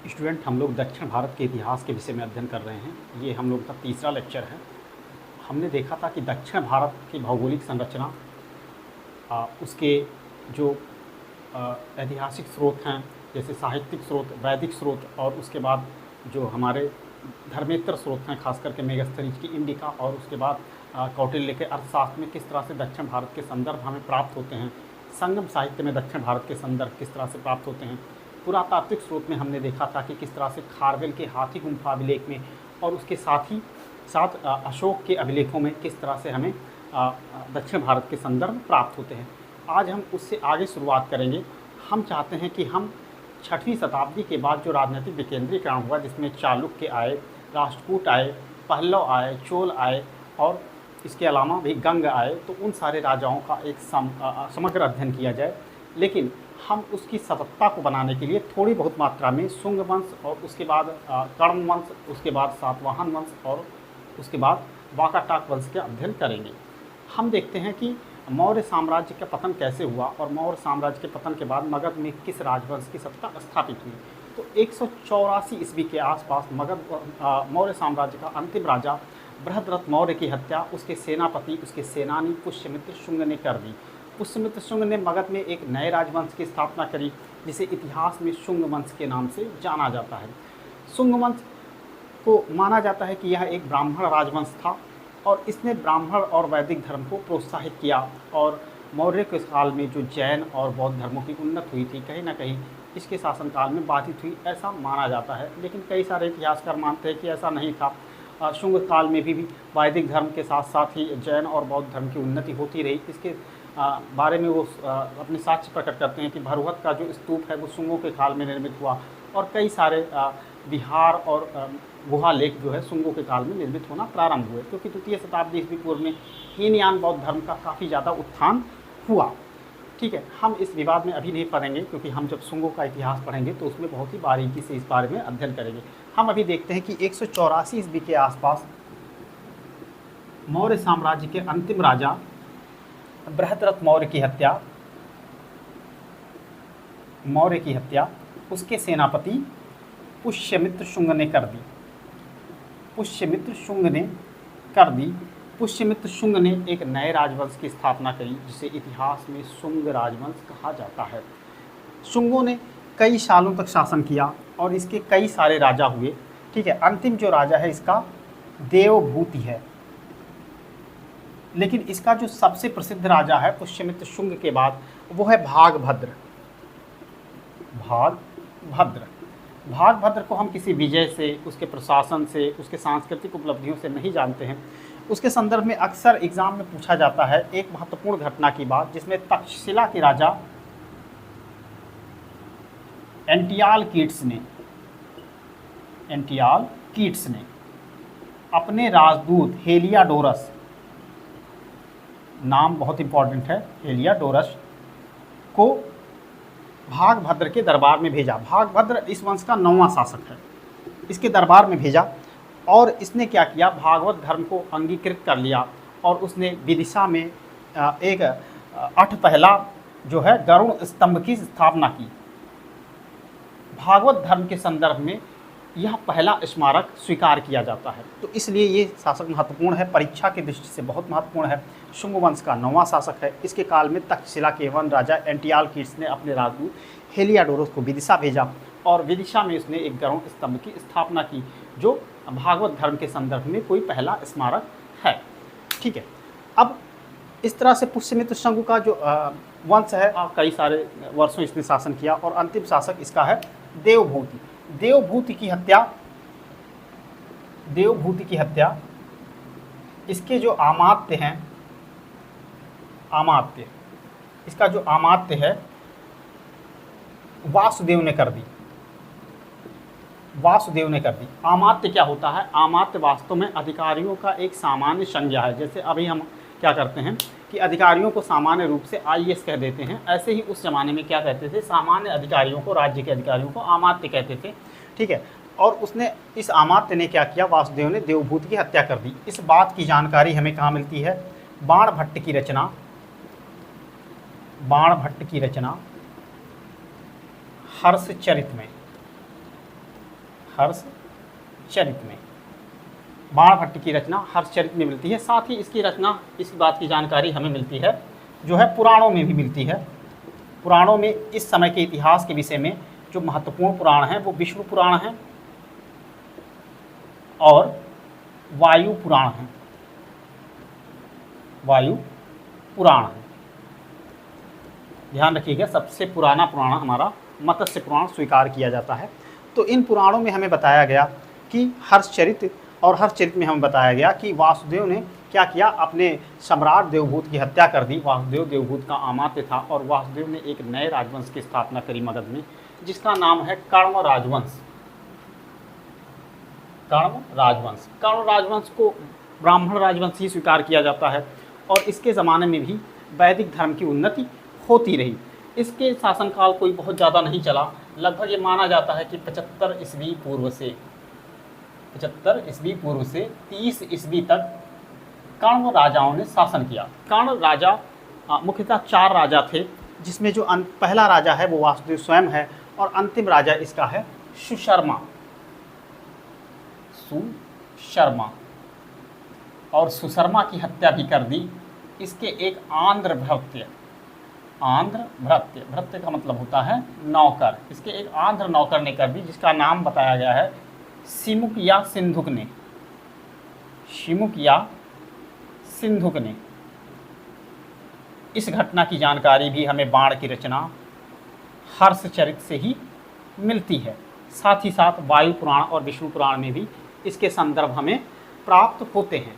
Student, हम लोग दक्षिण भारत के इतिहास के विषय में अध्ययन कर रहे हैं। ये हम लोग का तीसरा लेक्चर है। हमने देखा था कि दक्षिण भारत की भौगोलिक संरचना, उसके जो ऐतिहासिक स्रोत हैं, जैसे साहित्यिक स्रोत, वैदिक स्रोत, और उसके बाद जो हमारे धर्मेतर स्रोत हैं, खास करके मेगस्थनीज की इंडिका, और उसके बाद कौटिल्य के अर्थशास्त्र में किस तरह से दक्षिण भारत के संदर्भ हमें प्राप्त होते हैं। संगम साहित्य में दक्षिण भारत के संदर्भ किस तरह से प्राप्त होते हैं। पुरातात्विक स्रोत में हमने देखा था कि किस तरह से खारवेल के हाथी गुम्फा अभिलेख में और उसके साथ अशोक के अभिलेखों में किस तरह से हमें दक्षिण भारत के संदर्भ प्राप्त होते हैं। आज हम उससे आगे शुरुआत करेंगे। हम चाहते हैं कि हम 6वीं शताब्दी के बाद जो राजनीतिक विकेंद्रीकरण हुआ, जिसमें चालुक्य आए, राष्ट्रकूट आए, पल्लव आए, चोल आए और इसके अलावा भी गंग आए, तो उन सारे राजाओं का एक समग्र अध्ययन किया जाए। लेकिन हम उसकी सततता को बनाने के लिए थोड़ी बहुत मात्रा में शुंग वंश और उसके बाद कर्ण वंश, उसके बाद सातवाहन वंश और उसके बाद वाकाटाक वंश के अध्ययन करेंगे। हम देखते हैं कि मौर्य साम्राज्य का पतन कैसे हुआ और मौर्य साम्राज्य के पतन के बाद मगध में किस राजवंश की सत्ता स्थापित हुई। तो 184 ईस्वी के आसपास मगध मौर्य साम्राज्य का अंतिम राजा बृहद्रथ मौर्य की हत्या उसके सेनापति, उसके सेनानी पुष्यमित्र शुंग ने कर दी। पुष्यमित्र शुंग ने मगध में एक नए राजवंश की स्थापना करी, जिसे इतिहास में शुंग वंश के नाम से जाना जाता है। शुंग वंश को माना जाता है कि यह एक ब्राह्मण राजवंश था और इसने ब्राह्मण और वैदिक धर्म को प्रोत्साहित किया, और मौर्य के काल में जो जैन और बौद्ध धर्मों की उन्नति हुई थी, कहीं ना कहीं इसके शासनकाल में बाधित हुई, ऐसा माना जाता है। लेकिन कई सारे इतिहासकार मानते हैं कि ऐसा नहीं था। शुंग काल में भी वैदिक धर्म के साथ साथ ही जैन और बौद्ध धर्म की उन्नति होती रही। इसके बारे में वो अपने साक्ष्य प्रकट करते हैं कि भरहुत का जो स्तूप है वो शुंगों के काल में निर्मित हुआ, और कई सारे विहार और गुहा लेख जो है शुंगों के काल में निर्मित होना प्रारंभ हुए, क्योंकि द्वितीय शताब्दी ईस्वी पूर्व में हीनयान बौद्ध धर्म का काफ़ी ज़्यादा उत्थान हुआ। ठीक है, हम इस विवाद में अभी नहीं पढ़ेंगे, क्योंकि हम जब शुंगों का इतिहास पढ़ेंगे तो उसमें बहुत ही बारीकी से इस बारे में अध्ययन करेंगे। हम अभी देखते हैं कि 184 ईस्वी के आसपास मौर्य साम्राज्य के अंतिम राजा बृहद्रथ मौर्य की हत्या उसके सेनापति पुष्यमित्र शुंग ने कर दी। पुष्यमित्र शुंग ने एक नए राजवंश की स्थापना करी, जिसे इतिहास में शुंग राजवंश कहा जाता है। शुंगों ने कई सालों तक शासन किया और इसके कई सारे राजा हुए। ठीक है, अंतिम जो राजा है इसका देवभूति है, लेकिन इसका जो सबसे प्रसिद्ध राजा है पुष्यमित्र शुंग के बाद वो है भागभद्र। भागभद्र को हम किसी विजय से, उसके प्रशासन से, उसके सांस्कृतिक उपलब्धियों से नहीं जानते हैं। उसके संदर्भ में अक्सर एग्जाम में पूछा जाता है एक महत्वपूर्ण घटना की बात, जिसमें तक्षशिला के राजा एंटियाल कीट्स ने अपने राजदूत हेलियाडोरस, नाम बहुत इंपॉर्टेंट है, हेलियाडोरस को भागभद्र के दरबार में भेजा। भागभद्र इस वंश का 9वां शासक है। इसके दरबार में भेजा और इसने क्या किया, भागवत धर्म को अंगीकृत कर लिया और उसने विदिशा में एक 8 पहला जो है गरुड़ स्तंभ की स्थापना की। भागवत धर्म के संदर्भ में यह पहला स्मारक स्वीकार किया जाता है, तो इसलिए ये शासक महत्वपूर्ण है, परीक्षा की दृष्टि से बहुत महत्वपूर्ण है। शुंग वंश का 9वां शासक है। इसके काल में तक्षशिला के वन राजा एंटियाल कीट्स ने अपने राजदूत हेलियाडोरस को विदिशा भेजा और विदिशा में उसने एक गरुड़ स्तंभ की स्थापना की, जो भागवत धर्म के संदर्भ में कोई पहला स्मारक है। ठीक है, अब इस तरह से पुष्यमित्र शुंग का जो वंश है कई सारे वर्षों इसने शासन किया, और अंतिम शासक इसका है देवभूति। देवभूति की हत्या इसके जो इसका जो अमात्य है वासुदेव ने कर दी। अमात्य क्या होता है? अमात्य वास्तव में अधिकारियों का एक सामान्य संज्ञा है। जैसे अभी हम क्या करते हैं कि अधिकारियों को सामान्य रूप से आईएएस कह देते हैं, ऐसे ही उस ज़माने में क्या कहते थे, सामान्य अधिकारियों को, राज्य के अधिकारियों को अमात्य कहते थे। ठीक है, और उसने, इस अमात्य ने क्या किया, वासुदेव ने देवभूति की हत्या कर दी। इस बात की जानकारी हमें कहाँ मिलती है? बाणभट्ट की रचना हर्षचरित में। हर्षचरित में। बाणभट्ट की रचना हर्षचरित में मिलती है। साथ ही इसकी रचना, इस बात की जानकारी हमें मिलती है जो है पुराणों में भी मिलती है। पुराणों में इस समय के इतिहास के विषय में जो महत्वपूर्ण पुराण हैं वो विष्णु पुराण है और वायु पुराण है। वायु पुराण है, ध्यान रखिएगा। सबसे पुराना पुराण हमारा मत्स्य पुराण स्वीकार किया जाता है। तो इन पुराणों में हमें बताया गया कि हर्षचरित, और हर्षचरित में हमें बताया गया कि वासुदेव ने क्या किया, अपने सम्राट देवभूत की हत्या कर दी। वासुदेव देवभूत का अमात्य था और वासुदेव ने एक नए राजवंश की स्थापना करी मगध में, जिसका नाम है कर्ण राजवंश। कर्ण राजवंश, कर्ण राजवंश को ब्राह्मण राजवंश ही स्वीकार किया जाता है और इसके ज़माने में भी वैदिक धर्म की उन्नति होती रही। इसके शासनकाल कोई बहुत ज़्यादा नहीं चला। लगभग ये माना जाता है कि 75 ईस्वी पूर्व से 30 ईस्वी तक कर्ण राजाओं ने शासन किया। कर्ण राजा मुख्यतः 4 राजा थे, जिसमें जो पहला राजा है वो वासुदेव स्वयं है और अंतिम राजा इसका है सुशर्मा। और सुशर्मा की हत्या भी कर दी। इसके एक आंध्र भृत्य का मतलब होता है नौकर। इसके एक आंध्र नौकर ने कर दी, जिसका नाम बताया गया है शिमुक या सिंधुक ने। इस घटना की जानकारी भी हमें बाण की रचना हर्षचरित से ही मिलती है। साथ ही साथ वायु पुराण और विष्णु पुराण में भी इसके संदर्भ हमें प्राप्त होते हैं।